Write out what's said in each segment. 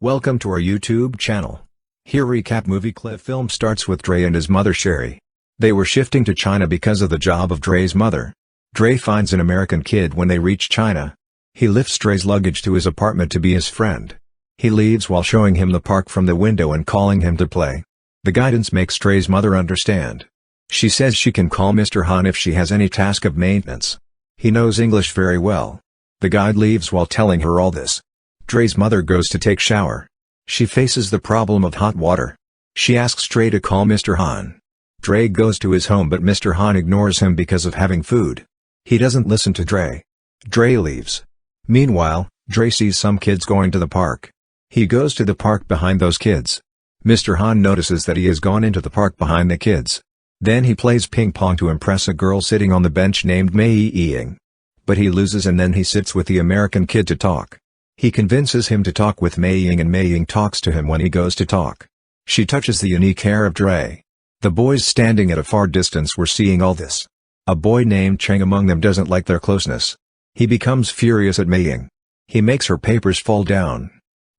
Welcome to our YouTube channel. Here recap movie clip. Film starts with Dre and his mother Sherry. They were shifting to China because of the job of Dre's mother. Dre finds an American kid when they reach China. He lifts Dre's luggage to his apartment to be his friend. He leaves while showing him the park from the window and calling him to play. The guidance makes Dre's mother understand. She says she can call Mr. Han if she has any task of maintenance. He knows English very well. The guide leaves while telling her all this. Dre's mother goes to take shower. She faces the problem of hot water. She asks Dre to call Mr. Han. Dre goes to his home but Mr. Han ignores him because of having food. He doesn't listen to Dre. Dre leaves. Meanwhile, Dre sees some kids going to the park. He goes to the park behind those kids. Mr. Han notices that he has gone into the park behind the kids. Then he plays ping pong to impress a girl sitting on the bench named Mei Ying. But he loses and then he sits with the American kid to talk. He convinces him to talk with Mei Ying and Mei Ying talks to him when he goes to talk. She touches the unique hair of Dre. The boys standing at a far distance were seeing all this. A boy named Cheng among them doesn't like their closeness. He becomes furious at Mei Ying. He makes her papers fall down.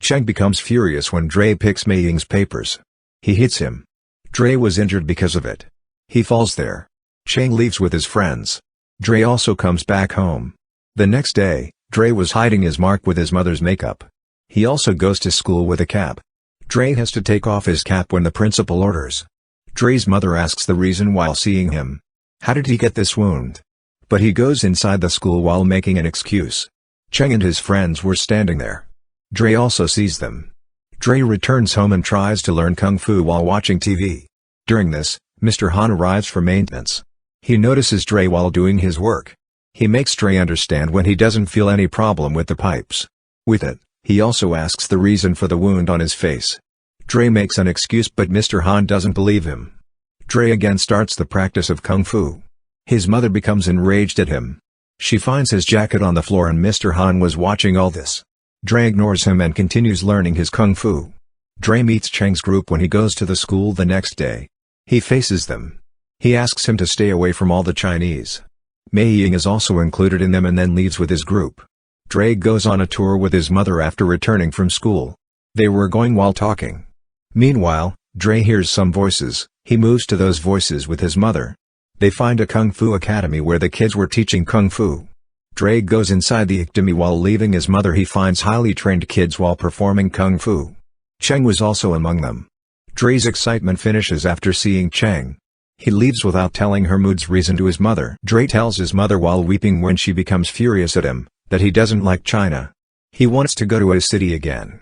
Cheng becomes furious when Dre picks Mei Ying's papers. He hits him. Dre was injured because of it. He falls there. Cheng leaves with his friends. Dre also comes back home. The next day, Dre was hiding his mark with his mother's makeup. He also goes to school with a cap. Dre has to take off his cap when the principal orders. Dre's mother asks the reason while seeing him. How did he get this wound? But he goes inside the school while making an excuse. Cheng and his friends were standing there. Dre also sees them. Dre returns home and tries to learn kung fu while watching TV. During this, Mr. Han arrives for maintenance. He notices Dre while doing his work. He makes Dre understand when he doesn't feel any problem with the pipes. With it, he also asks the reason for the wound on his face. Dre makes an excuse but Mr. Han doesn't believe him. Dre again starts the practice of kung fu. His mother becomes enraged at him. She finds his jacket on the floor and Mr. Han was watching all this. Dre ignores him and continues learning his kung fu. Dre meets Cheng's group when he goes to the school the next day. He faces them. He asks him to stay away from all the Chinese. Mei Ying is also included in them and then leaves with his group. Dre goes on a tour with his mother after returning from school. They were going while talking. Meanwhile, Dre hears some voices. He moves to those voices with his mother. They find a kung fu academy where the kids were teaching kung fu. Dre goes inside the academy while leaving his mother. He finds highly trained kids while performing kung fu. Cheng was also among them. Dre's excitement finishes after seeing Cheng. He leaves without telling her mood's reason to his mother. Dre tells his mother while weeping when she becomes furious at him, that he doesn't like China. He wants to go to his city again.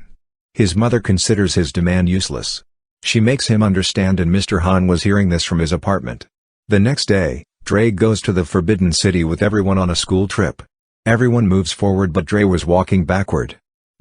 His mother considers his demand useless. She makes him understand and Mr. Han was hearing this from his apartment. The next day, Dre goes to the Forbidden City with everyone on a school trip. Everyone moves forward but Dre was walking backward.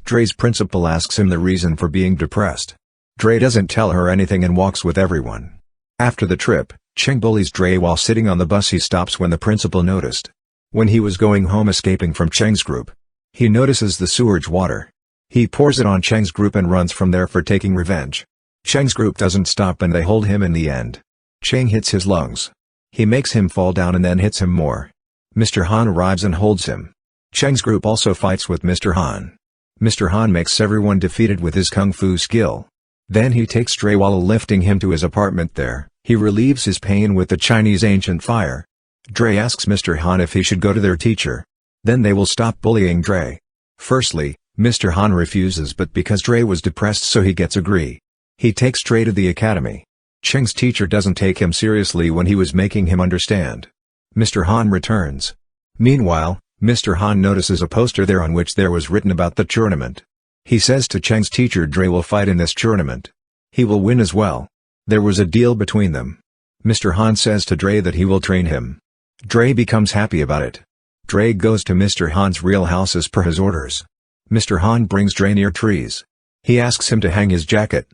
Dre's principal asks him the reason for being depressed. Dre doesn't tell her anything and walks with everyone. After the trip, Cheng bullies Dre while sitting on the bus. He stops when the principal noticed. When he was going home escaping from Cheng's group, he notices the sewage water. He pours it on Cheng's group and runs from there for taking revenge. Cheng's group doesn't stop and they hold him in the end. Cheng hits his lungs. He makes him fall down and then hits him more. Mr. Han arrives and holds him. Cheng's group also fights with Mr. Han. Mr. Han makes everyone defeated with his kung fu skill. Then he takes Dre while lifting him to his apartment there. He relieves his pain with the Chinese ancient fire. Dre asks Mr. Han if he should go to their teacher. Then they will stop bullying Dre. Firstly, Mr. Han refuses but because Dre was depressed so he gets agree. He takes Dre to the academy. Cheng's teacher doesn't take him seriously when he was making him understand. Mr. Han returns. Meanwhile, Mr. Han notices a poster there on which there was written about the tournament. He says to Cheng's teacher Dre will fight in this tournament. He will win as well. There was a deal between them. Mr. Han says to Dre that he will train him. Dre becomes happy about it. Dre goes to Mr. Han's real house as per his orders. Mr. Han brings Dre near trees. He asks him to hang his jacket.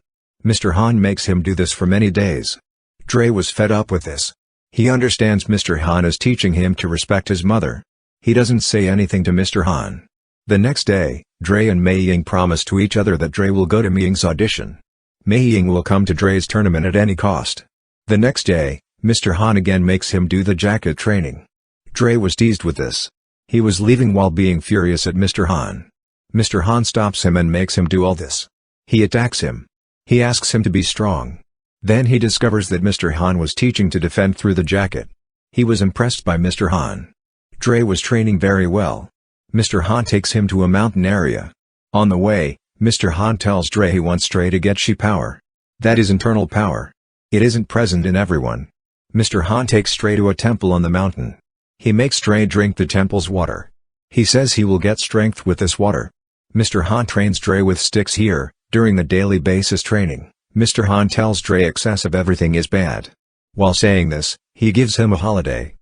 Mr. Han makes him do this for many days. Dre was fed up with this. He understands Mr. Han is teaching him to respect his mother. He doesn't say anything to Mr. Han. The next day, Dre and Mei Ying promise to each other that Dre will go to Mei Ying's audition. Mei Ying will come to Dre's tournament at any cost. The next day, Mr. Han again makes him do the jacket training. Dre was teased with this. He was leaving while being furious at Mr. Han. Mr. Han stops him and makes him do all this. He attacks him. He asks him to be strong. Then he discovers that Mr. Han was teaching to defend through the jacket. He was impressed by Mr. Han. Dre was training very well. Mr. Han takes him to a mountain area. On the way, Mr. Han tells Dre he wants Dre to get chi power. That is internal power. It isn't present in everyone. Mr. Han takes Dre to a temple on the mountain. He makes Dre drink the temple's water. He says he will get strength with this water. Mr. Han trains Dre with sticks here. During the daily basis training, Mr. Han tells Dre excess of everything is bad. While saying this, he gives him a holiday.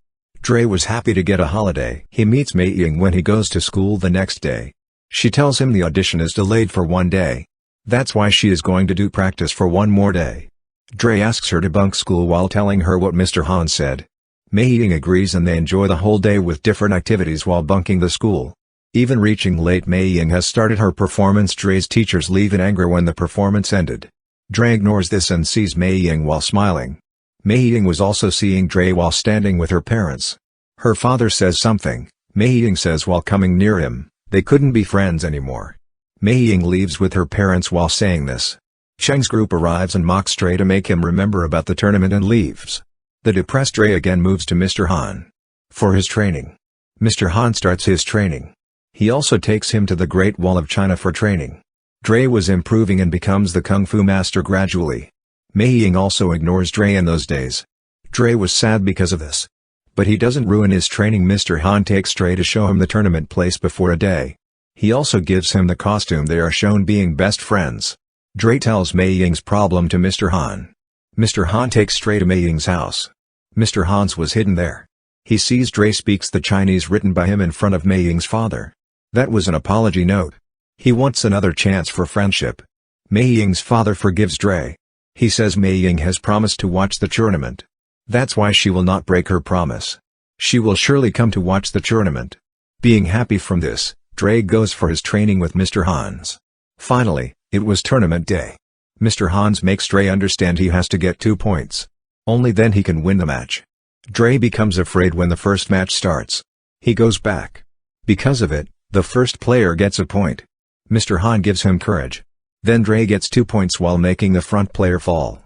Dre was happy to get a holiday. He meets Mei Ying when he goes to school the next day. She tells him the audition is delayed for one day. That's why she is going to do practice for one more day. Dre asks her to bunk school while telling her what Mr. Han said. Mei Ying agrees and they enjoy the whole day with different activities while bunking the school. Even reaching late, Mei Ying has started her performance. Dre's teachers leave in anger when the performance ended. Dre ignores this and sees Mei Ying while smiling. Mei Ying was also seeing Dre while standing with her parents. Her father says something. Mei Ying says while coming near him, they couldn't be friends anymore. Mei Ying leaves with her parents while saying this. Cheng's group arrives and mocks Dre to make him remember about the tournament and leaves. The depressed Dre again moves to Mr. Han for his training. Mr. Han starts his training. He also takes him to the Great Wall of China for training. Dre was improving and becomes the Kung Fu master gradually. Mei Ying also ignores Dre in those days. Dre was sad because of this. But he doesn't ruin his training. Mr. Han takes Dre to show him the tournament place before a day. He also gives him the costume. They are shown being best friends. Dre tells Mei Ying's problem to Mr. Han. Mr. Han takes Dre to Mei Ying's house. Mr. Han's was hidden there. He sees Dre speaks the Chinese written by him in front of Mei Ying's father. That was an apology note. He wants another chance for friendship. Mei Ying's father forgives Dre. He says Mei Ying has promised to watch the tournament. That's why she will not break her promise. She will surely come to watch the tournament. Being happy from this, Dre goes for his training with Mr. Hans. Finally, it was tournament day. Mr. Hans makes Dre understand he has to get 2 points. Only then he can win the match. Dre becomes afraid when the first match starts. He goes back. Because of it, the first player gets a point. Mr. Han gives him courage. Then Dre gets 2 points while making the front player fall.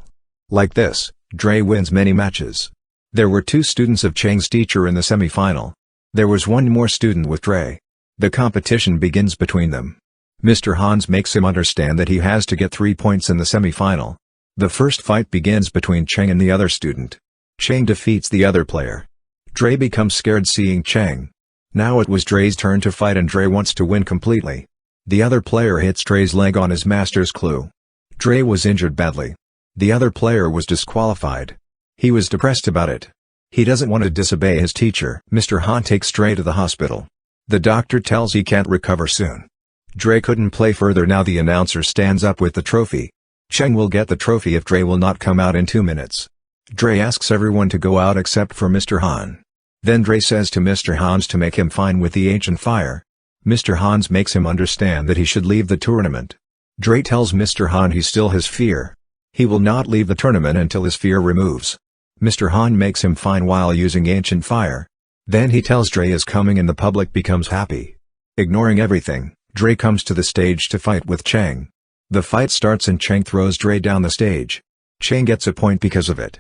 Like this, Dre wins many matches. There were 2 students of Cheng's teacher in the semi-final. There was one more student with Dre. The competition begins between them. Mr. Hans makes him understand that he has to get 3 points in the semi-final. The first fight begins between Cheng and the other student. Cheng defeats the other player. Dre becomes scared seeing Cheng. Now it was Dre's turn to fight and Dre wants to win completely. The other player hits Dre's leg on his master's clue. Dre was injured badly. The other player was disqualified. He was depressed about it. He doesn't want to disobey his teacher. Mr. Han takes Dre to the hospital. The doctor tells he can't recover soon. Dre couldn't play further. Now the announcer stands up with the trophy. Cheng will get the trophy if Dre will not come out in 2 minutes. Dre asks everyone to go out except for Mr. Han. Then Dre says to Mr. Hans to make him fine with the ancient fire. Mr. Hans makes him understand that he should leave the tournament. Dre tells Mr. Han he still has fear. He will not leave the tournament until his fear removes. Mr. Han makes him fine while using ancient fire. Then he tells Dre is coming and the public becomes happy. Ignoring everything, Dre comes to the stage to fight with Cheng. The fight starts and Cheng throws Dre down the stage. Cheng gets a point because of it.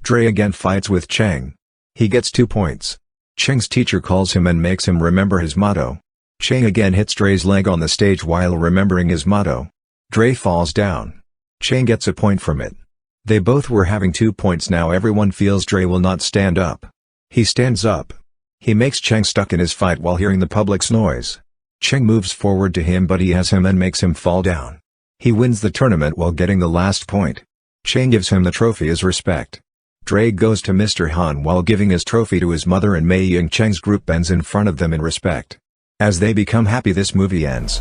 Dre again fights with Cheng. He gets 2 points. Cheng's teacher calls him and makes him remember his motto. Cheng again hits Dre's leg on the stage while remembering his motto. Dre falls down. Cheng gets a point from it. They both were having 2 points. Now everyone feels Dre will not stand up. He stands up. He makes Cheng stuck in his fight while hearing the public's noise. Cheng moves forward to him but he has him and makes him fall down. He wins the tournament while getting the last point. Cheng gives him the trophy as respect. Dre goes to Mr. Han while giving his trophy to his mother and Mei Ying. Cheng's group bends in front of them in respect. As they become happy, this movie ends.